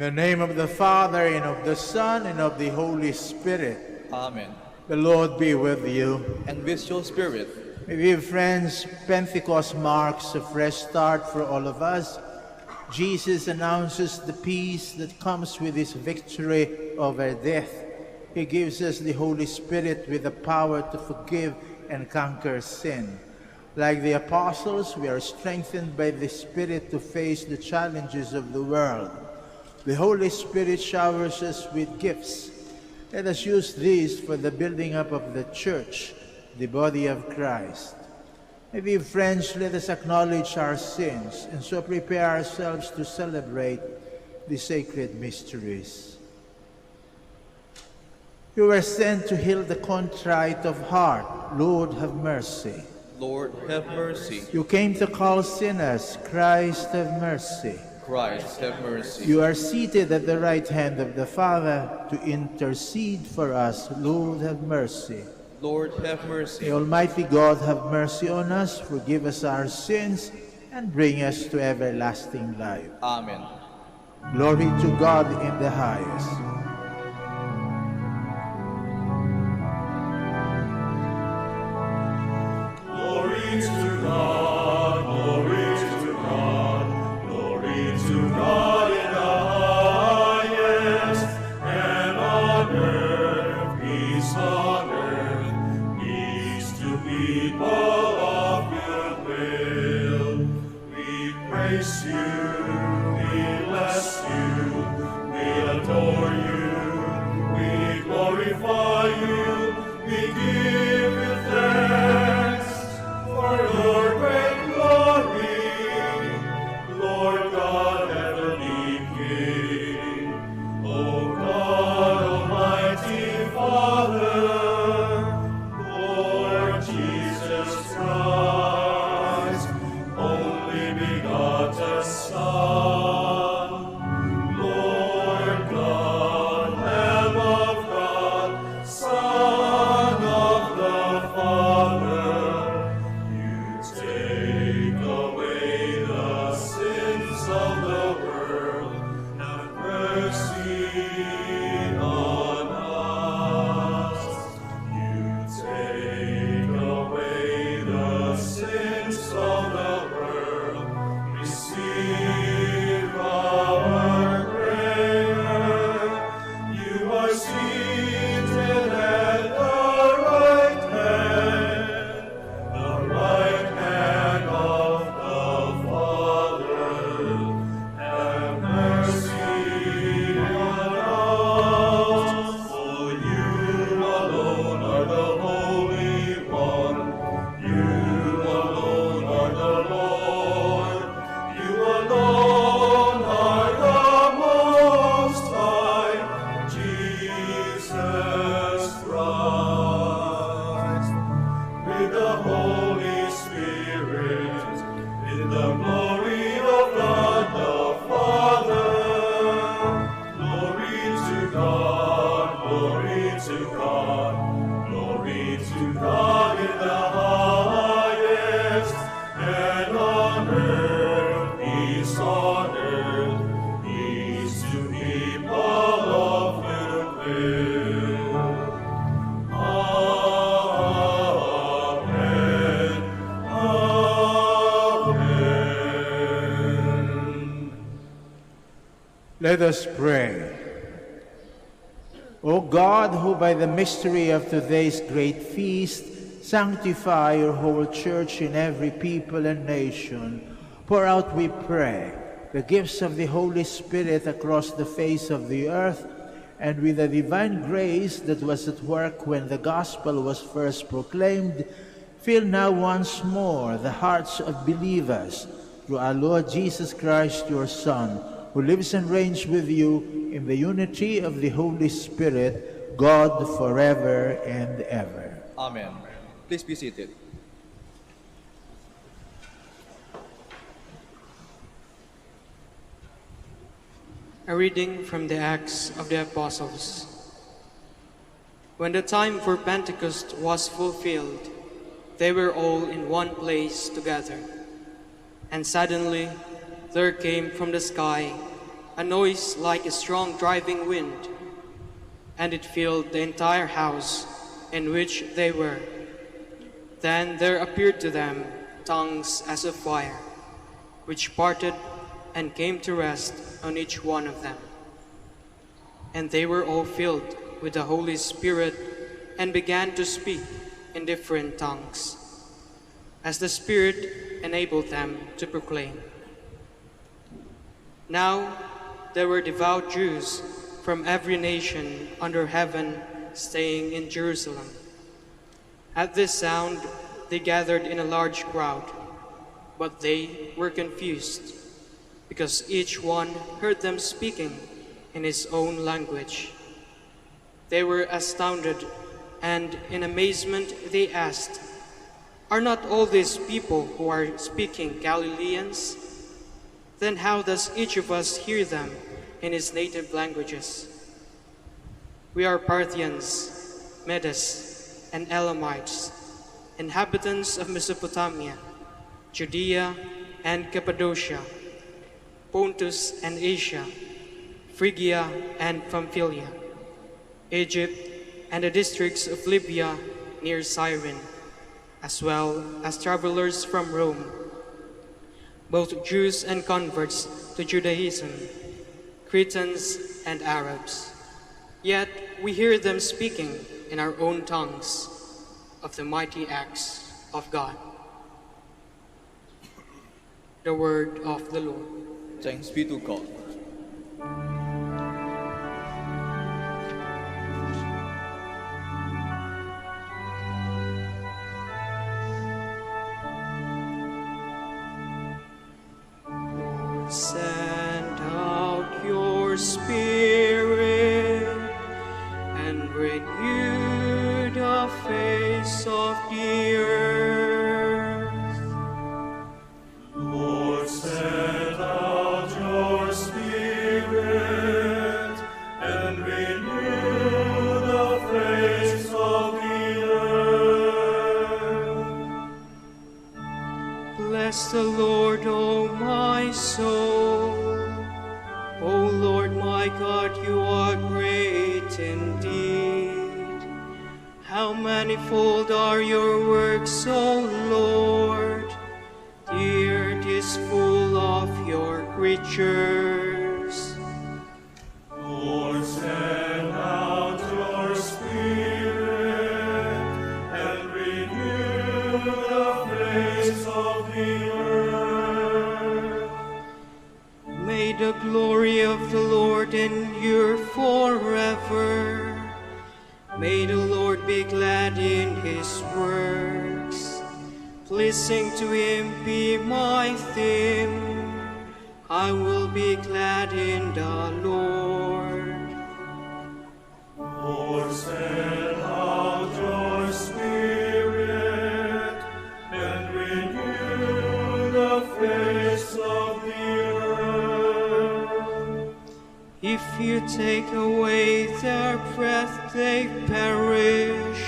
the name of the Father, and of the Son, and of the Holy Spirit. Amen. The Lord be with you. And with your spirit. My dear friends, Pentecost marks a fresh start for all of us. Jesus announces the peace that comes with his victory over death. He gives us the Holy Spirit with the power to forgive and conquer sin. Like the apostles, we are strengthened by the Spirit to face the challenges of the world. The Holy Spirit showers us with gifts. Let us use these for the building up of the Church, the body of Christ. My dear friends, let us acknowledge our sins and so prepare ourselves to celebrate the sacred mysteries. You were sent to heal the contrite of heart. Lord, have mercy. Lord, have mercy. You came to call sinners. Christ, have mercy. Christ, have mercy. You are seated at the right hand of the Father to intercede for us. Lord, have mercy. Lord, have mercy. May Almighty God have mercy on us, forgive us our sins, and bring us to everlasting life. Amen. Glory to God in the highest. Glory to God, glory to God, glory to God in the highest, and on earth peace on earth, peace to people of good will. We praise you, we bless you, we adore you, we glorify you, we give you thanks for your great glory, Lord God, heavenly King, O God, Almighty Father, Lord Jesus Christ, only begotten Son, Lord God, Lamb of God, Son of the Father. You take away the sins of the world. Have mercy on us. You take away the sins of the world. Receive our prayer. You are seated at the right hand of the Father. Have mercy on us. For you alone are the Holy One. You alone are the Lord. You alone are the Most High, Jesus Christ. With the Holy Spirit, in the glory of God the Father. Glory to God, glory to God, glory to God in the highest, and on earth, peace to people of good will. Amen. Amen. Let us pray. O God, who by the mystery of today's great feast sanctify your whole church in every people and nation, pour out, we pray, the gifts of the Holy Spirit across the face of the earth, and with the divine grace that was at work when the gospel was first proclaimed, fill now once more the hearts of believers through our Lord Jesus Christ, your Son, who lives and reigns with you in the unity of the Holy Spirit, God forever and ever. Amen. Please be seated. A reading from the Acts of the Apostles. When the time for Pentecost was fulfilled, they were all in one place together. And suddenly there came from the sky a noise like a strong driving wind, and it filled the entire house in which they were. Then there appeared to them tongues as of fire, which parted and came to rest on each one of them. And they were all filled with the Holy Spirit and began to speak in different tongues, as the Spirit enabled them to proclaim. Now there were devout Jews from every nation under heaven staying in Jerusalem. At this sound they gathered in a large crowd, but they were confused, because each one heard them speaking in his own language. They were astounded, and in amazement they asked, "Are not all these people who are speaking Galileans? Then how does each of us hear them in his native languages? We are Parthians, Medes, and Elamites, inhabitants of Mesopotamia, Judea and Cappadocia, Pontus and Asia, Phrygia and Pamphylia, Egypt and the districts of Libya near Cyrene, as well as travelers from Rome, both Jews and converts to Judaism, Cretans and Arabs. Yet we hear them speaking in our own tongues of the mighty acts of God." The word of the Lord. Thanks be to God. Send out your Spirit and renew the face of the earth. Lord, send out your Spirit and renew the face of the earth. Bless the Lord, O my soul. O Lord my God, you are great indeed. How manifold are your works, O Lord! The earth is full of your creatures. Lord, send out your Spirit and renew the face of the earth. May the glory of the Lord endure forever. May the Lord be glad in his works. Pleasing to him be my theme. I will be glad in the Lord. Lord, send out your Spirit and renew the face of the earth. If you take away their breath, they perish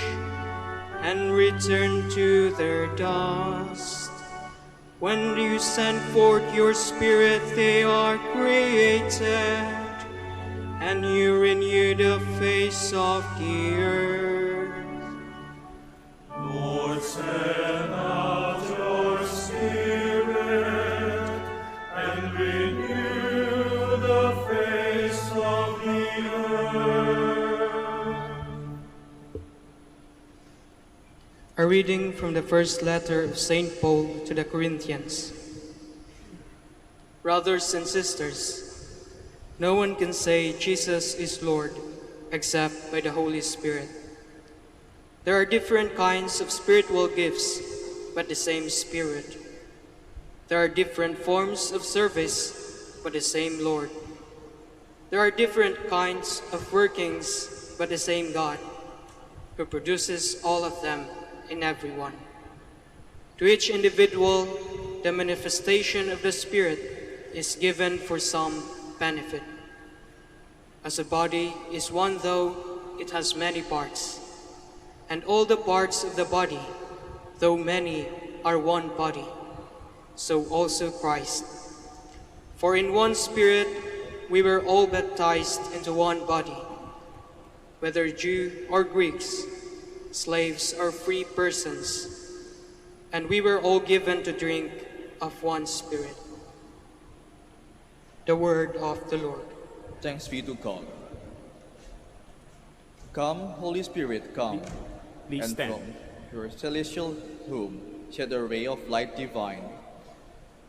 and return to their dust. When you send forth your Spirit, they are created, and you renew the face of the earth. Lord, send out your Spirit and renew the face of the earth. A reading from the first letter of St. Paul to the Corinthians. Brothers and sisters, no one can say Jesus is Lord except by the Holy Spirit. There are different kinds of spiritual gifts, but the same Spirit. There are different forms of service, but the same Lord. There are different kinds of workings, but the same God, who produces all of them in everyone. To each individual, the manifestation of the Spirit is given for some benefit. As a body is one, though it has many parts, and all the parts of the body, though many, are one body, so also Christ. For in one Spirit we were all baptized into one body, whether Jew or Greeks, slaves or free persons, and we were all given to drink of one Spirit. The word of the Lord. Thanks be to God. Come, Holy Spirit, come, Please and stand. from your celestial home shed a ray of light divine.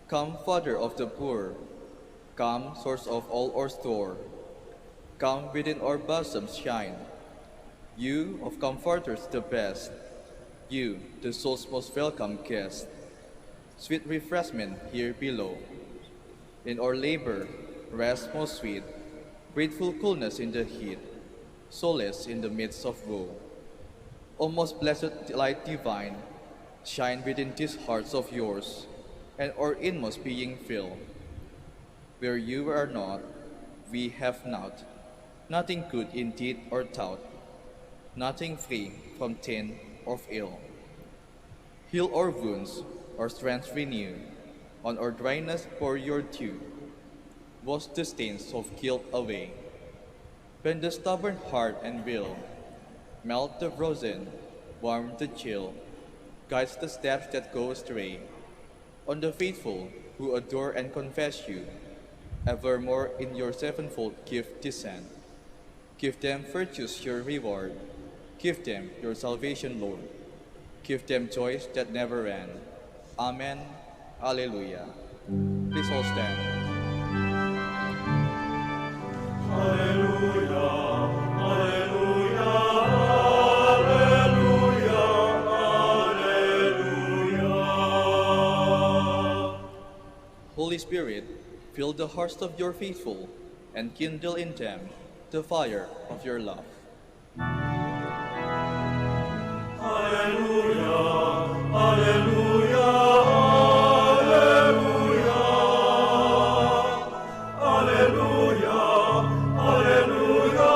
Come, Father of the poor, come, source of all our store. Come, within our bosoms shine. You, of comforters the best, you, the soul's most welcome guest. Sweet refreshment here below. In our labor, rest most sweet, grateful coolness in the heat, solace in the midst of woe. O most blessed light divine, shine within these hearts of yours, and our inmost being fill. Where you are not, we have not, nothing good in deed or thought, nothing free from sin of ill. Heal our wounds, our strength renew, on our dryness pour your dew. Wash the stains of guilt away. Bend the stubborn heart and will, melt the frozen, warm the chill, guides the steps that go astray. On the faithful who adore and confess you, evermore in your sevenfold gift descend. Give them virtues your reward, give them your salvation, Lord. Give them joys that never end. Amen. Alleluia. Please all stand. Alleluia, alleluia, alleluia, alleluia. Holy Spirit, fill the hearts of your faithful and kindle in them the fire of your love. Alleluia, alleluia, alleluia, alleluia, alleluia,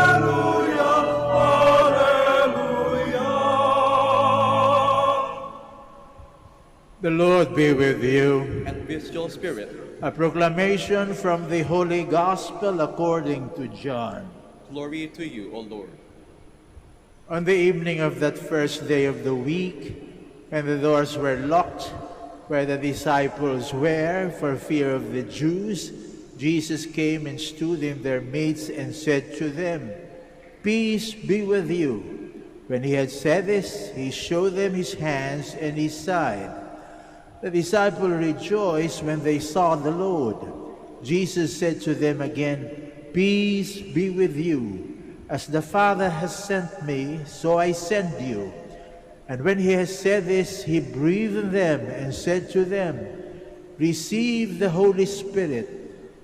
alleluia, alleluia. The Lord be with you. And with your spirit, A proclamation from the Holy Gospel according to John. glory to you, O Lord. On the evening of that first day of the week, when the doors were locked where the disciples were for fear of the Jews, Jesus came and stood in their midst and said to them, "Peace be with you." When he had said this, he showed them his hands and his side. The disciples rejoiced when they saw the Lord. Jesus said to them again, "Peace be with you. As the Father has sent me, so I send you." And when he had said this, he breathed on them and said to them, "Receive the Holy Spirit.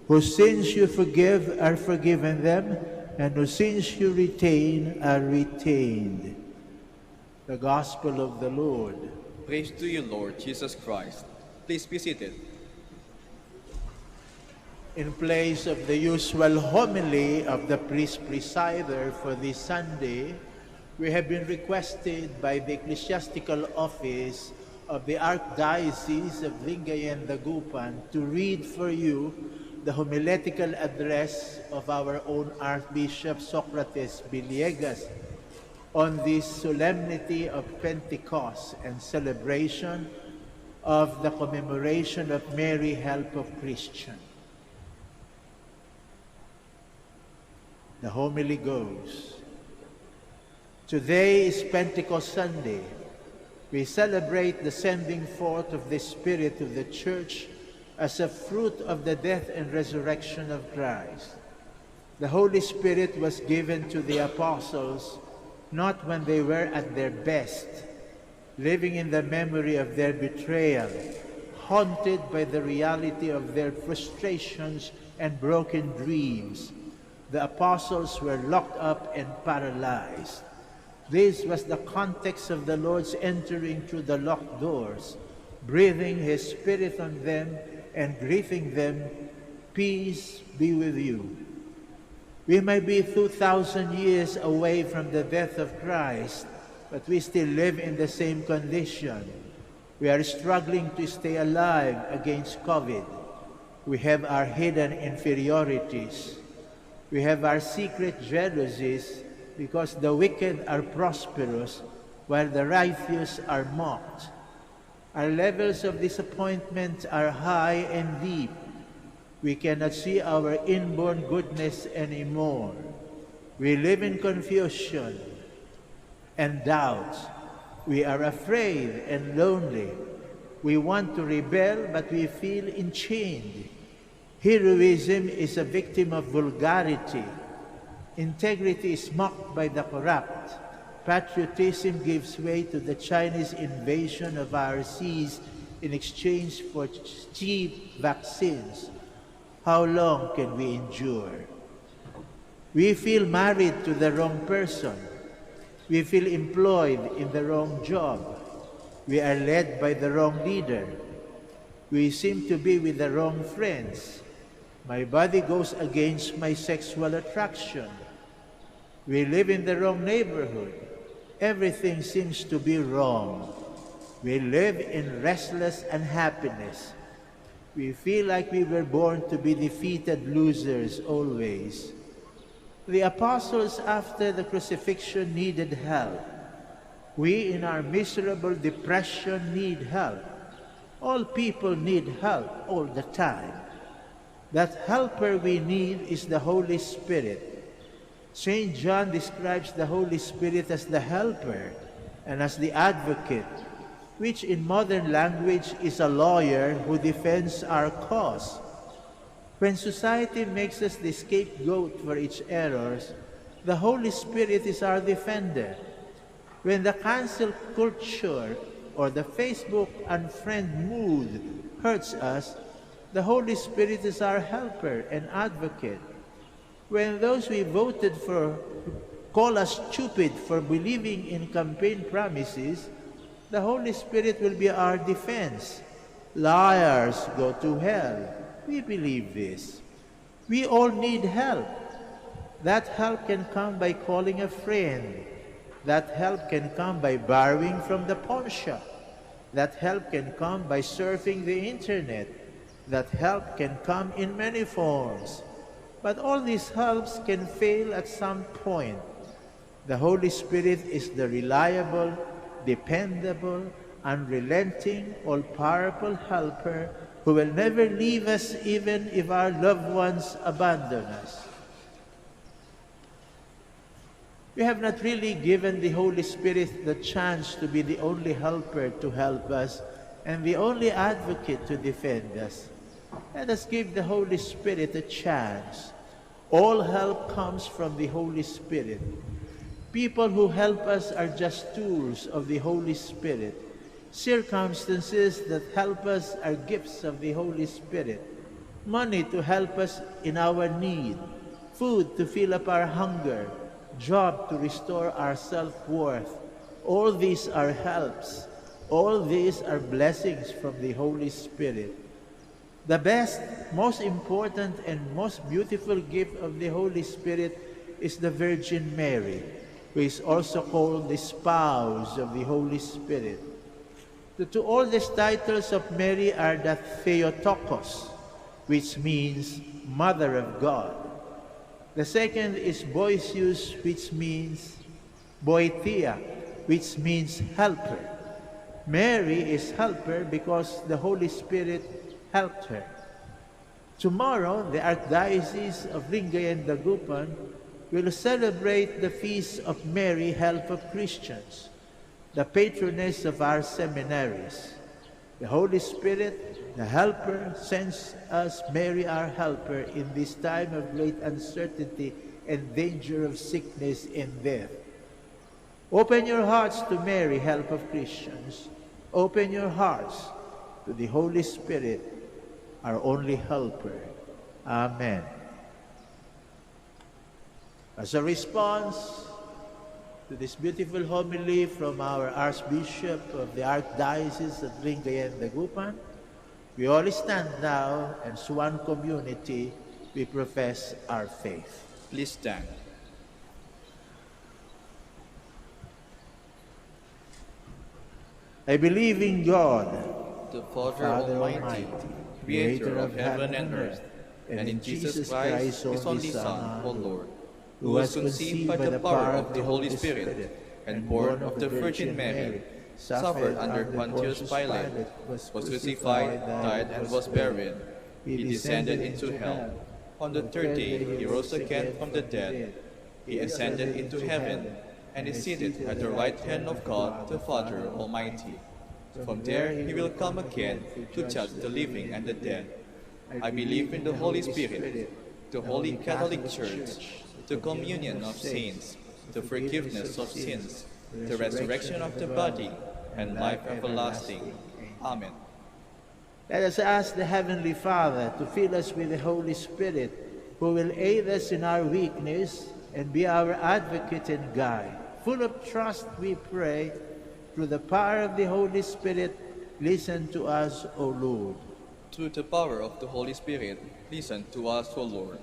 Whose sins you forgive are forgiven them, and whose sins you retain are retained." The Gospel of the Lord. Praise to you, Lord Jesus Christ. Please be seated. In place of the usual homily of the priest presider for this Sunday, we have been requested by the Ecclesiastical Office of the Archdiocese of Lingayen Dagupan to read for you the homiletical address of our own Archbishop Socrates Villegas on this solemnity of Pentecost and celebration of the commemoration of Mary, Help of Christians. The homily goes, "Today is Pentecost Sunday. We celebrate the sending forth of the Spirit of the Church as a fruit of the death and resurrection of Christ. The Holy Spirit was given to the apostles not when they were at their best, living in the memory of their betrayal, haunted by the reality of their frustrations and broken dreams. The apostles were locked up and paralyzed. This was the context of the Lord's entering through the locked doors, breathing his Spirit on them and greeting them, 'Peace be with you.' We may be 2,000 years away from the death of Christ, but we still live in the same condition. We are struggling to stay alive against COVID. We have our hidden inferiorities. We have our secret jealousies because the wicked are prosperous while the righteous are mocked. Our levels of disappointment are high and deep. We cannot see our inborn goodness anymore. We live in confusion and doubt. We are afraid and lonely. We want to rebel, but we feel enchained. Heroism is a victim of vulgarity. Integrity is mocked by the corrupt. Patriotism gives way to the Chinese invasion of our seas in exchange for cheap vaccines. How long can we endure? We feel married to the wrong person. We feel employed in the wrong job. We are led by the wrong leader. We seem to be with the wrong friends. My body goes against my sexual attraction. We live in the wrong neighborhood. Everything seems to be wrong. We live in restless unhappiness. We feel like we were born to be defeated losers always. The apostles after the crucifixion needed help. We in our miserable depression need help. All people need help all the time. That helper we need is the Holy Spirit. St. John describes the Holy Spirit as the helper and as the advocate, which in modern language is a lawyer who defends our cause. When society makes us the scapegoat for its errors, the Holy Spirit is our defender. When the cancel culture or the Facebook unfriend mood hurts us, the Holy Spirit is our helper and advocate. When those we voted for call us stupid for believing in campaign promises, the Holy Spirit will be our defense. Liars go to hell. We believe this. We all need help. That help can come by calling a friend. That help can come by borrowing from the pawn shop. That help can come by surfing the internet. That help can come in many forms. But all these helps can fail at some point. The Holy Spirit is the reliable, dependable, unrelenting, all-powerful helper who will never leave us even if our loved ones abandon us. We have not really given the Holy Spirit the chance to be the only helper to help us and the only advocate to defend us. Let us give the Holy Spirit a chance. All help comes from the Holy Spirit. People who help us are just tools of the Holy Spirit. Circumstances that help us are gifts of the Holy Spirit. Money to help us in our need. Food to fill up our hunger. Job to restore our self-worth. All these are helps. All these are blessings from the Holy Spirit. The best, most important, and most beautiful gift of the Holy Spirit is the Virgin Mary, who is also called the spouse of the Holy Spirit. The two oldest titles of Mary are the Theotokos, which means Mother of God. The second is Boisius, which means Boethia, which means helper. Mary is helper because the Holy Spirit helped her. Tomorrow, the Archdiocese of Lingayen Dagupan will celebrate the Feast of Mary, Help of Christians, the patroness of our seminaries. The Holy Spirit, the Helper, sends us Mary, our helper, in this time of great uncertainty and danger of sickness and death. Open your hearts to Mary, Help of Christians. Open your hearts to the Holy Spirit, our only helper. Amen. As a response to this beautiful homily from our Archbishop of the Archdiocese of Lingayen Dagupan, we all stand now, and as one community, we profess our faith. Please stand. I believe in God, The Father Father Almighty, Almighty, Creator of heaven and earth, and in Jesus Christ, his only Son, O Lord, who was conceived by the power of the Holy Spirit, and born of the Virgin Mary, suffered under Pontius Pilate, was crucified, died, and was buried. He descended into hell. On the third day he rose again from the dead. He ascended into heaven, and is seated at the right hand of God the Father Almighty. From there he will come again to judge the living and the dead. I believe in the Holy Spirit, the Holy Catholic Church, the communion of saints, the forgiveness of sins, the resurrection of the body, and life everlasting. Amen. Let us ask the Heavenly Father to fill us with the Holy Spirit, who will aid us in our weakness and be our advocate and guide. Full of trust, we pray, through the power of the Holy Spirit, listen to us, O Lord. Through the power of the Holy Spirit, listen to us, O Lord.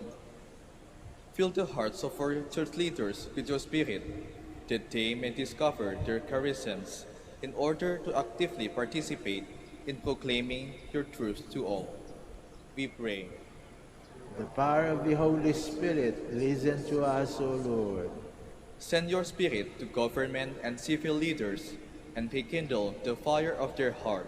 Fill the hearts of our church leaders with your Spirit, that they may discover their charisms in order to actively participate in proclaiming your truth to all. We pray. The power of the Holy Spirit, listen to us, O Lord. Send your Spirit to government and civil leaders, and rekindle the fire of their heart,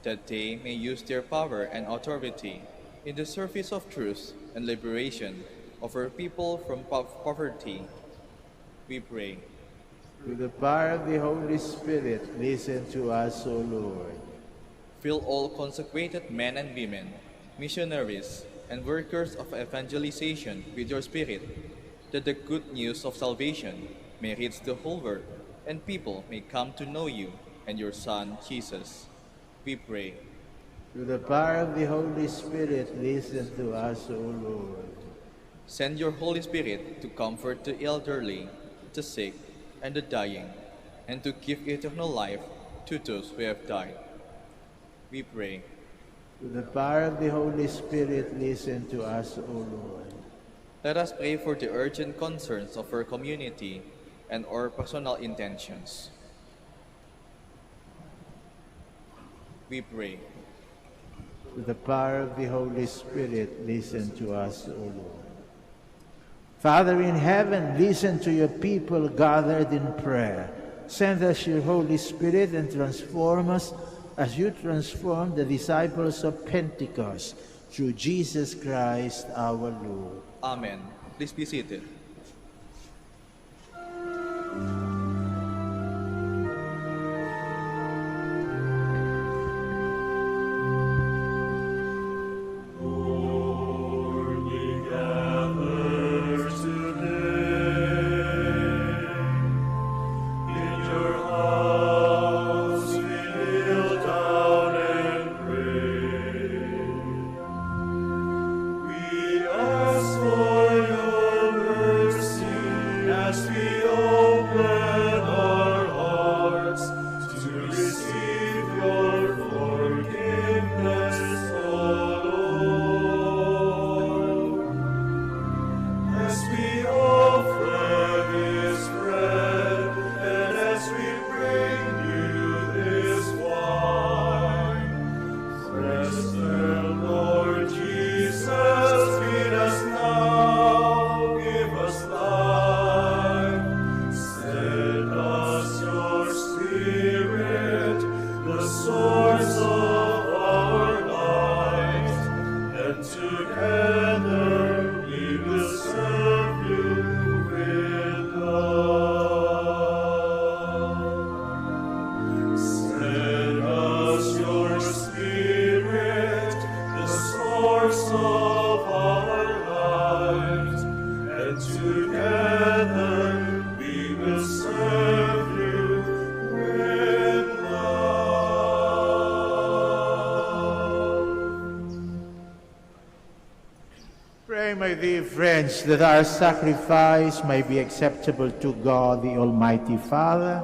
that they may use their power and authority in the service of truth and liberation of our people from poverty. We pray. Through the power of the Holy Spirit, listen to us, O Lord. Fill all consecrated men and women, missionaries, and workers of evangelization with your Spirit, that the good news of salvation may reach the whole world, and people may come to know you and your Son, Jesus. We pray. Through the power of the Holy Spirit, listen to us, O Lord. Send your Holy Spirit to comfort the elderly, the sick, and the dying, and to give eternal life to those who have died. We pray. Through the power of the Holy Spirit, listen to us, O Lord. Let us pray for the urgent concerns of our community and our personal intentions. We pray. Through the power of the Holy Spirit, listen to us, O Lord. Father in heaven, listen to your people gathered in prayer. Send us your Holy Spirit and transform us as you transformed the disciples of Pentecost, through Jesus Christ our Lord. Amen. Please be seated. My dear friends, that our sacrifice may be acceptable to God, the Almighty Father.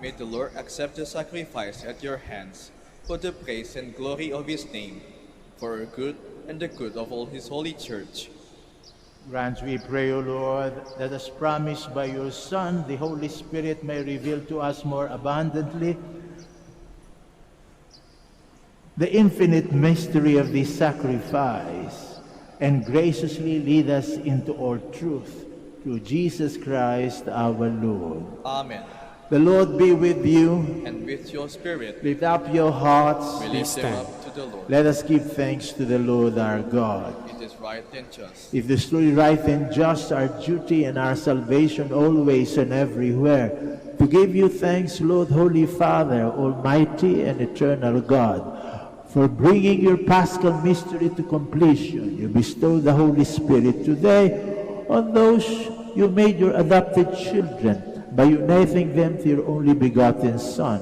May the Lord accept the sacrifice at your hands for the praise and glory of his name, for our good and the good of all his holy church. Grant, we pray, O Lord, that as promised by your Son, the Holy Spirit may reveal to us more abundantly the infinite mystery of this sacrifice, and graciously lead us into all truth, through Jesus Christ our Lord. Amen. The Lord be with you. And with your spirit, Lift up your hearts. we lift them up to the Lord. Let us give thanks to the Lord our God. It is right and just. It is truly right and just, our duty and our salvation always and everywhere, to give you thanks, Lord, Holy Father, Almighty and eternal God, for bringing your Paschal mystery to completion. You bestowed the Holy Spirit today on those you made your adopted children, by uniting them to your only begotten Son.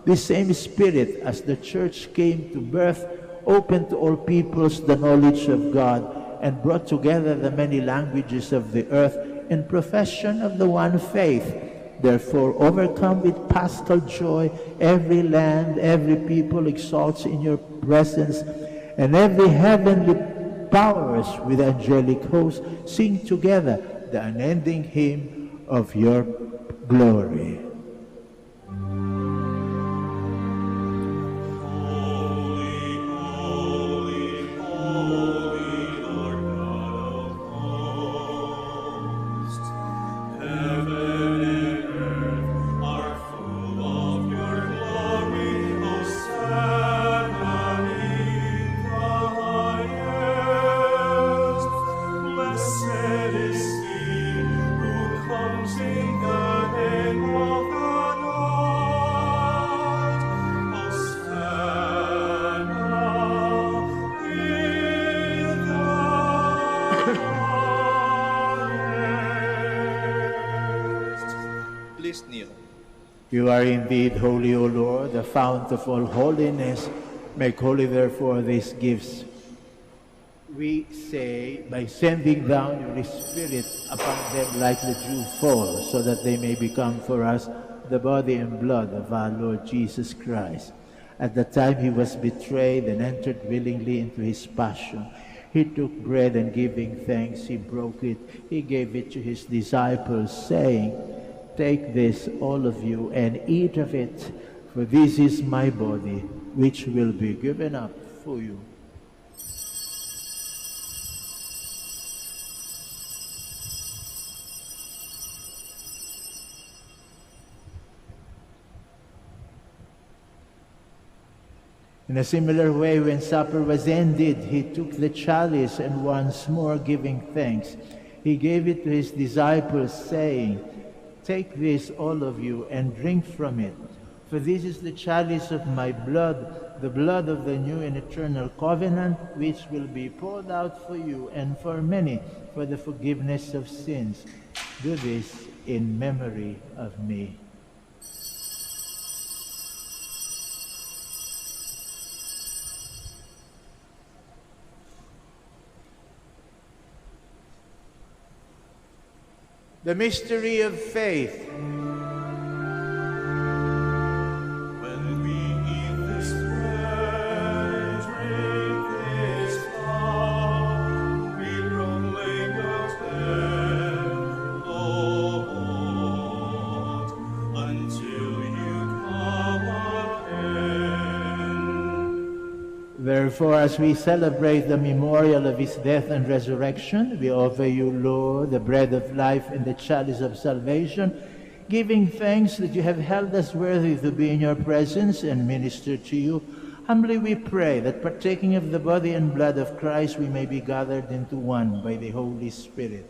This same Spirit, as the Church came to birth, opened to all peoples the knowledge of God, and brought together the many languages of the earth in profession of the one faith. Therefore, overcome with paschal joy, every land, every people exalts in your presence, and every heavenly powers with angelic hosts sing together the unending hymn of your glory. Please kneel. You are indeed holy, O Lord, the fount of all holiness. Make holy, therefore, these gifts. We say, by sending down your Spirit upon them like the dew fall, so that they may become for us the body and blood of our Lord Jesus Christ. At the time he was betrayed and entered willingly into his passion, he took bread, and giving thanks, he broke it. He gave it to his disciples, saying, "Take this, all of you, and eat of it, for this is my body, which will be given up for you." In a similar way, when supper was ended, he took the chalice, and once more giving thanks, he gave it to his disciples, saying, "Take this, all of you, and drink from it, for this is the chalice of my blood, the blood of the new and eternal covenant, which will be poured out for you and for many for the forgiveness of sins. Do this in memory of me." The mystery of faith. When we eat this bread, drink this cup, we proclaim your death, Lord, until you come again. Therefore, as we celebrate the memorial of his death and resurrection, we offer you, Lord, the bread of life and the chalice of salvation, giving thanks that you have held us worthy to be in your presence and minister to you. Humbly we pray that, partaking of the body and blood of Christ, we may be gathered into one by the Holy Spirit.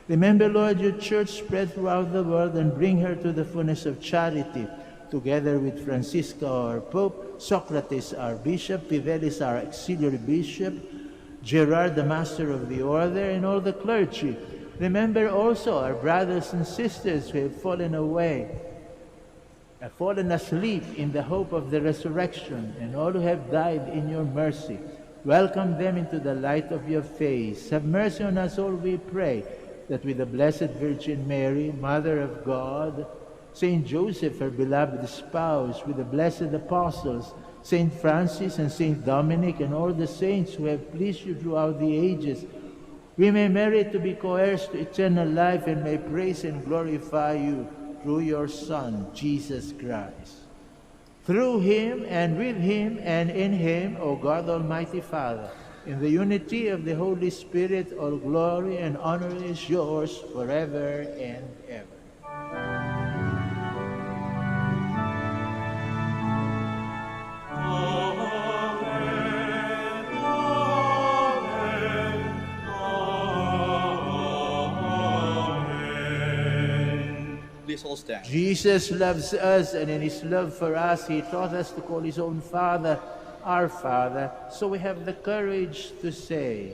Remember, Lord, your church spread throughout the world, and bring her to the fullness of charity, together with Francisco, our Pope, Socrates, our Bishop, Fidelis, our Auxiliary Bishop, Gerard, the Master of the Order, and all the clergy. Remember also our brothers and sisters who have fallen away, have fallen asleep in the hope of the resurrection, and all who have died in your mercy. Welcome them into the light of your face. Have mercy on us all, we pray, that with the Blessed Virgin Mary, Mother of God, Saint Joseph, her beloved spouse, with the blessed apostles, Saint Francis and Saint Dominic, and all the saints who have pleased you throughout the ages, we may merit to be co-heirs to eternal life, and may praise and glorify you through your Son, Jesus Christ. Through him, and with him, and in him, O God, Almighty Father, in the unity of the Holy Spirit, all glory and honor is yours forever and ever. Please all stand. Jesus loves us, and in his love for us, he taught us to call his own Father, our Father. So we have the courage to say,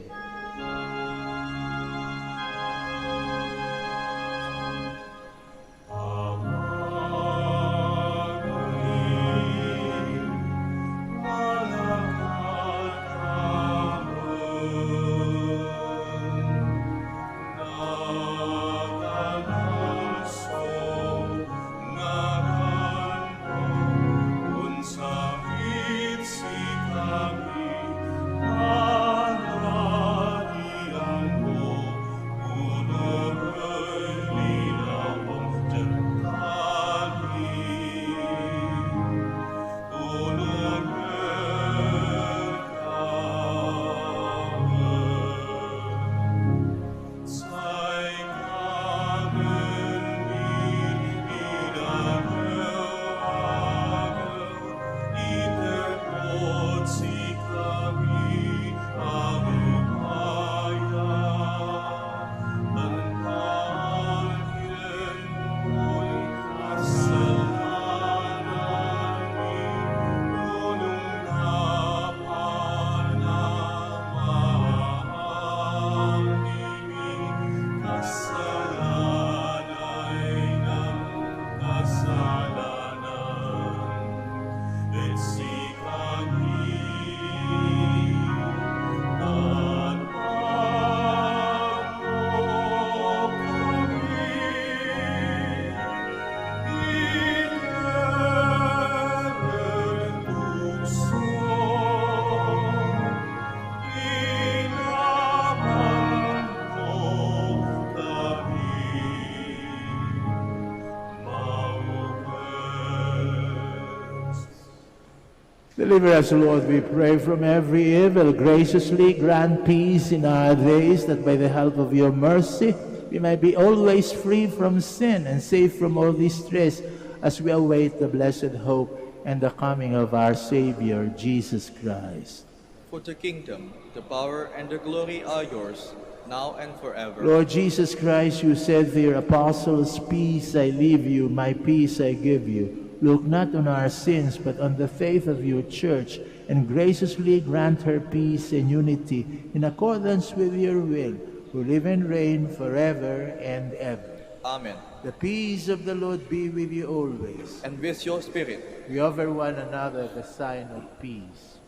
deliver us, Lord, we pray, from every evil. Graciously grant peace in our days, that by the help of your mercy we may be always free from sin and safe from all distress, as we await the blessed hope and the coming of our Savior, Jesus Christ. For the kingdom, the power, and the glory are yours, now and forever. Lord Jesus Christ, you said to your apostles, "Peace I leave you, my peace I give you." Look not on our sins, but on the faith of your church, and graciously grant her peace and unity in accordance with your will, who live and reign forever and ever. Amen. The peace of the Lord be with you always. And with your spirit. We offer one another the sign of peace.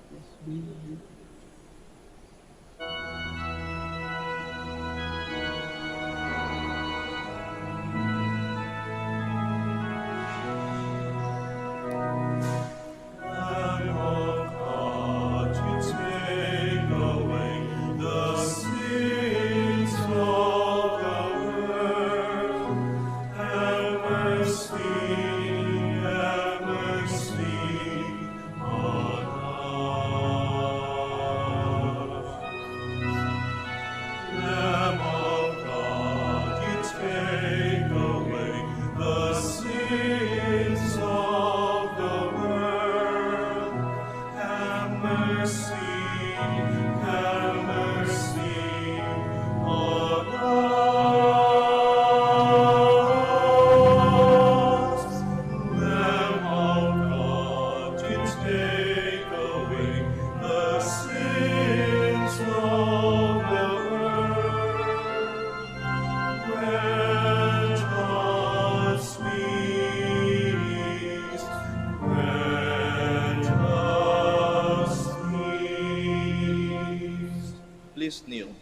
Please kneel.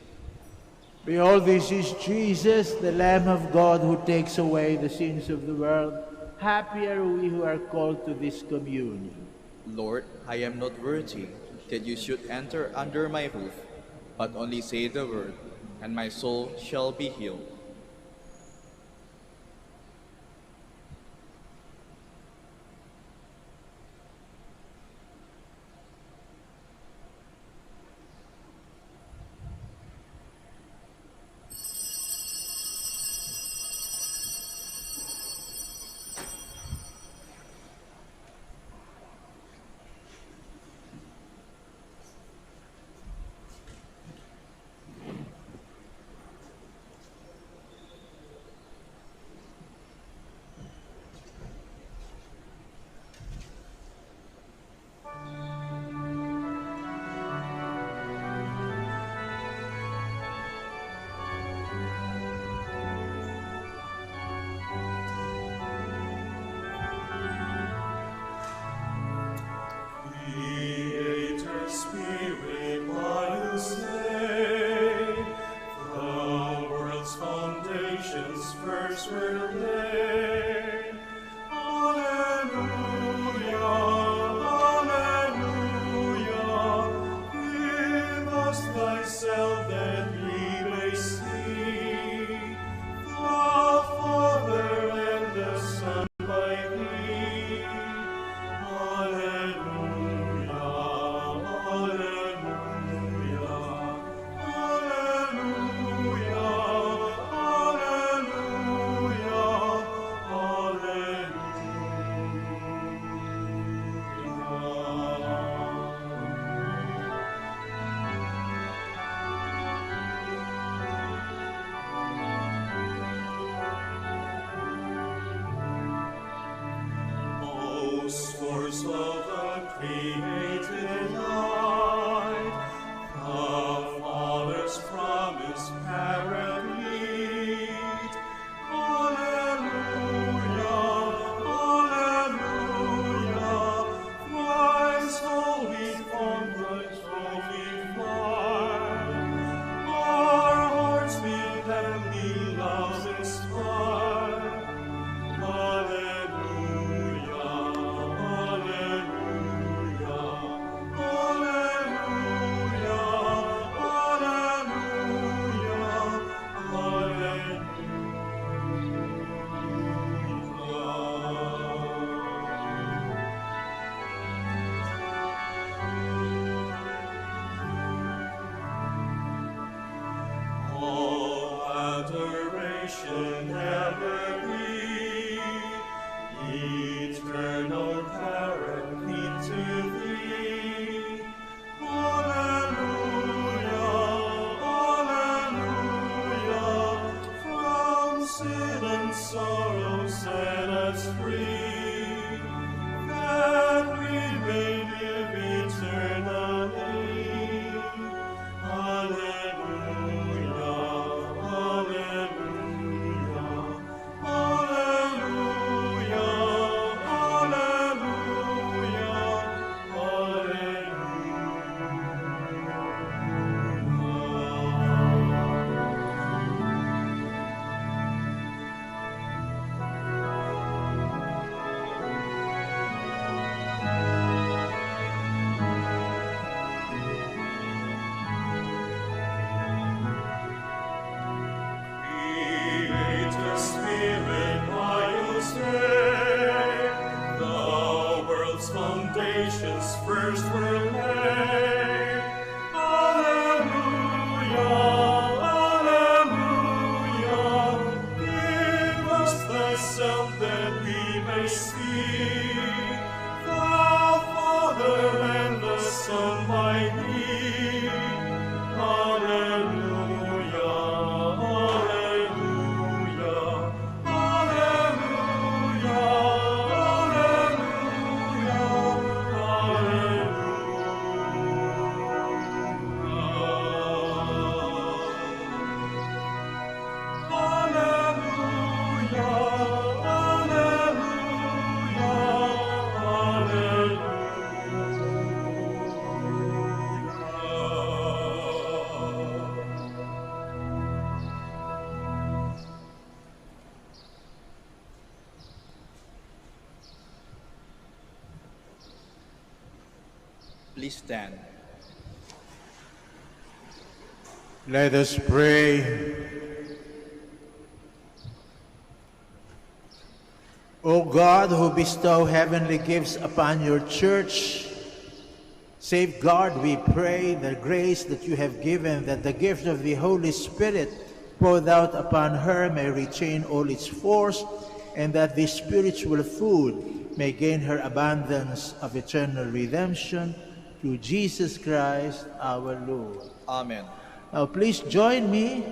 Behold, this is Jesus, the Lamb of God, who takes away the sins of the world. Happy are we who are called to this communion. Lord, I am not worthy that you should enter under my roof, but only say the word, and my soul shall be healed. first were laid. Alleluia, alleluia. Give us thyself that we may see the Father and the Son by thee. Alleluia, alleluia, alleluia, O source of the created light, the Father's promised paraclete. Alleluia, alleluia. Thrice holy from the holy fire, our hearts with heavenly love inspire. Alleluia, alleluia, alleluia, alleluia, alleluia. All adoration ever be eternal paraclete to thee. Alleluia, alleluia. From sin and sorrow set us free, that we may live eternally. Alleluia, alleluia, alleluia, alleluia, Creator Spirit, by your say, the world's foundations first were laid. Alleluia, alleluia. Give us thyself that we may see the Father and the Son by thee. Alleluia, alleluia, alleluia, Please stand. Let us pray. O God, who bestow heavenly gifts upon your church, safeguard, we pray, the grace that you have given, that the gift of the Holy Spirit poured out upon her may retain all its force, and that the spiritual food may gain her abundance of eternal redemption, through Jesus Christ our Lord. Amen. Now please join me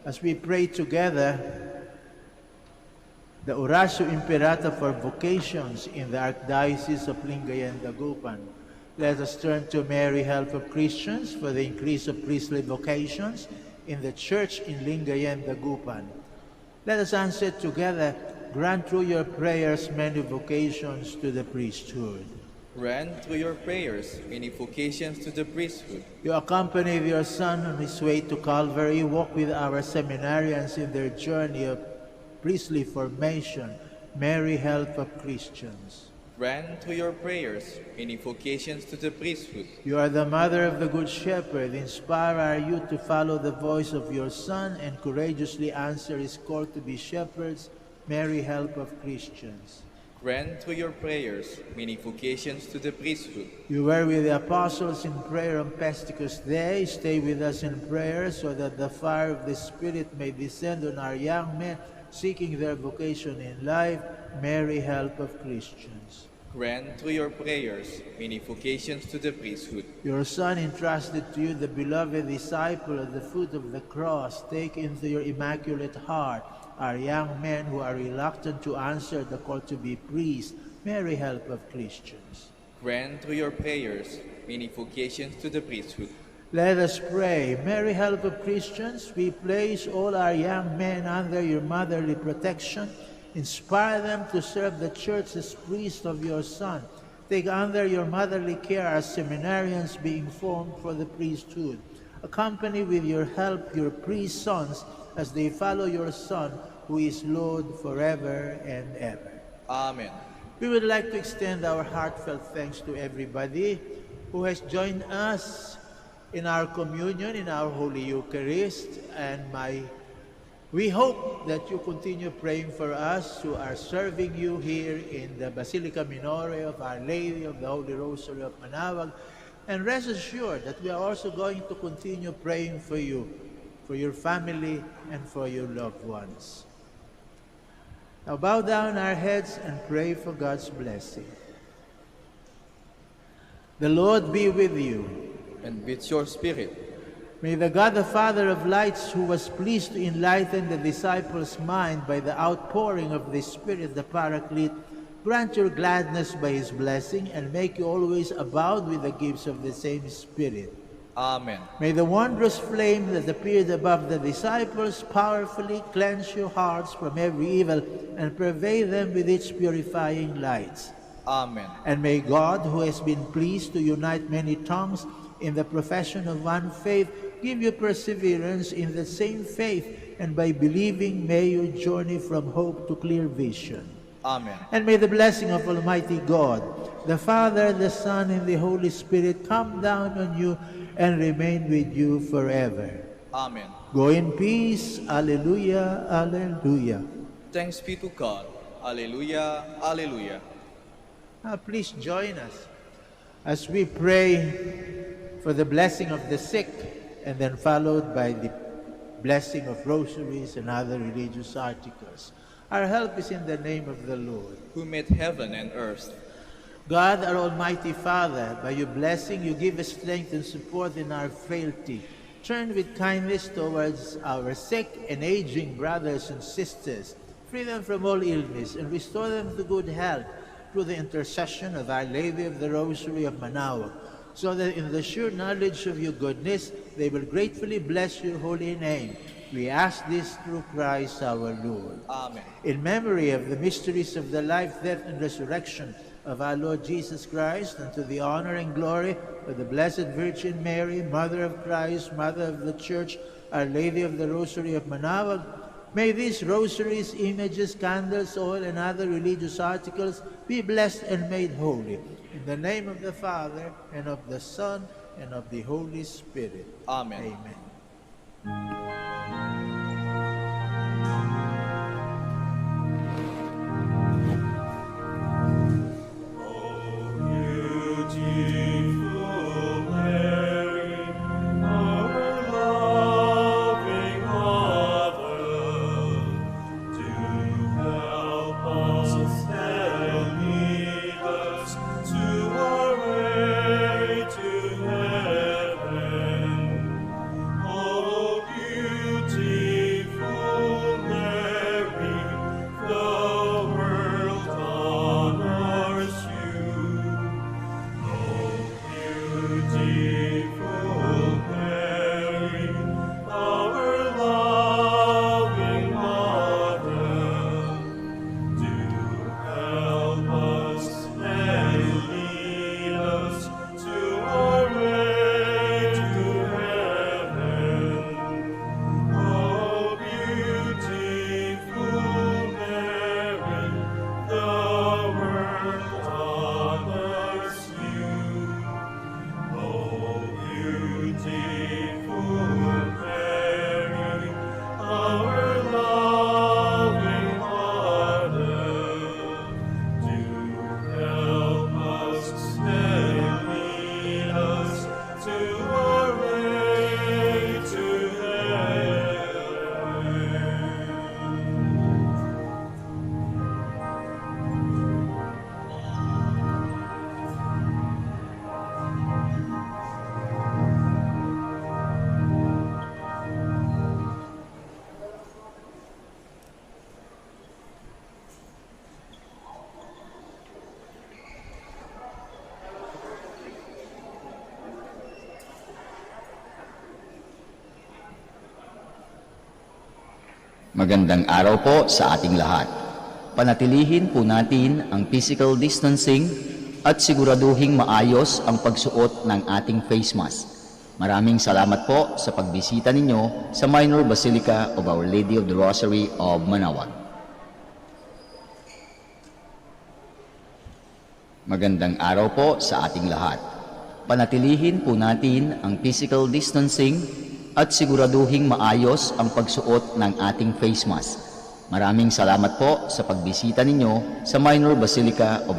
as we pray together the Oratio Imperata for vocations in the Archdiocese of Lingayen, Dagupan. Let us turn to Mary, help of Christians, for the increase of priestly vocations in the Church in Lingayen, Dagupan. Let us answer together, grant through your prayers many vocations to the priesthood. Grant through your prayers many vocations to the priesthood. You accompany your Son on his way to Calvary. Walk with our seminarians in their journey of priestly formation. Mary, help of Christians. Grant through your prayers many vocations to the priesthood. You are the mother of the Good Shepherd. Inspire our youth to follow the voice of your Son and courageously answer his call to be shepherds. Mary, help of Christians. Grant through your prayers many vocations to the priesthood. You were with the apostles in prayer on Pentecost Day. Stay with us in prayer so that the fire of the Spirit may descend on our young men seeking their vocation in life. Mary, help of Christians. Grant through your prayers many vocations to the priesthood. Your Son entrusted to you the beloved disciple at the foot of the cross. Take into your immaculate heart our young men who are reluctant to answer the call to be priests. Mary, help of Christians. Grant through your prayers many vocations to the priesthood. Let us pray. Mary, help of Christians, we place all our young men under your motherly protection. Inspire them to serve the Church as priests of your Son. Take under your motherly care our seminarians being formed for the priesthood. Accompany with your help your priest sons as they follow your Son, who is Lord forever and ever. Amen. We would like to extend our heartfelt thanks to everybody who has joined us in our communion, in our Holy Eucharist, and we hope that you continue praying for us who are serving you here in the Basilica Minore of Our Lady of the Holy Rosary of Manaoag. And rest assured that we are also going to continue praying for you, for your family, and for your loved ones. Now bow down our heads and pray for God's blessing. The Lord be with you. And with your spirit. May the God, the Father of lights, who was pleased to enlighten the disciples' mind by the outpouring of the Spirit, the Paraclete, grant your gladness by his blessing and make you always abound with the gifts of the same Spirit. Amen. May the wondrous flame that appeared above the disciples powerfully cleanse your hearts from every evil and pervade them with its purifying lights. Amen. And may God, who has been pleased to unite many tongues in the profession of one faith, give you perseverance in the same faith, and by believing may you journey from hope to clear vision. Amen. And may the blessing of Almighty God, the Father, the Son, and the Holy Spirit come down on you and remain with you forever. Amen. Go in peace. Alleluia, alleluia. Thanks be to God. Alleluia, alleluia. Please join us as we pray for the blessing of the sick, and then followed by the blessing of rosaries and other religious articles. Our help is in the name of the Lord, who made heaven and earth. God, our Almighty Father, by your blessing you give us strength and support in our frailty. Turn with kindness towards our sick and aging brothers and sisters. Free them from all illness and restore them to good health through the intercession of Our Lady of the Rosary of Manaoag, so that in the sure knowledge of your goodness they will gratefully bless your holy name. We ask this through Christ our Lord. Amen. In memory of the mysteries of the life, death, and resurrection of our Lord Jesus Christ, and to the honor and glory of the Blessed Virgin Mary, Mother of Christ, Mother of the Church, Our Lady of the Rosary of Manaoag, may these rosaries, images, candles, oil, and other religious articles be blessed and made holy. In the name of the Father, and of the Son, and of the Holy Spirit. Amen. Amen. To heaven, oh, Magandang araw po sa ating lahat. Panatilihin po natin ang physical distancing at siguraduhing maayos ang pagsuot ng ating face mask. Maraming salamat po sa pagbisita ninyo sa Minor Basilica of Our Lady of the Rosary of Manaoag. Magandang araw po sa ating lahat. Panatilihin po natin ang physical distancing at siguraduhing maayos ang pagsuot ng ating face mask. Maraming salamat po sa pagbisita ninyo sa Minor Basilica of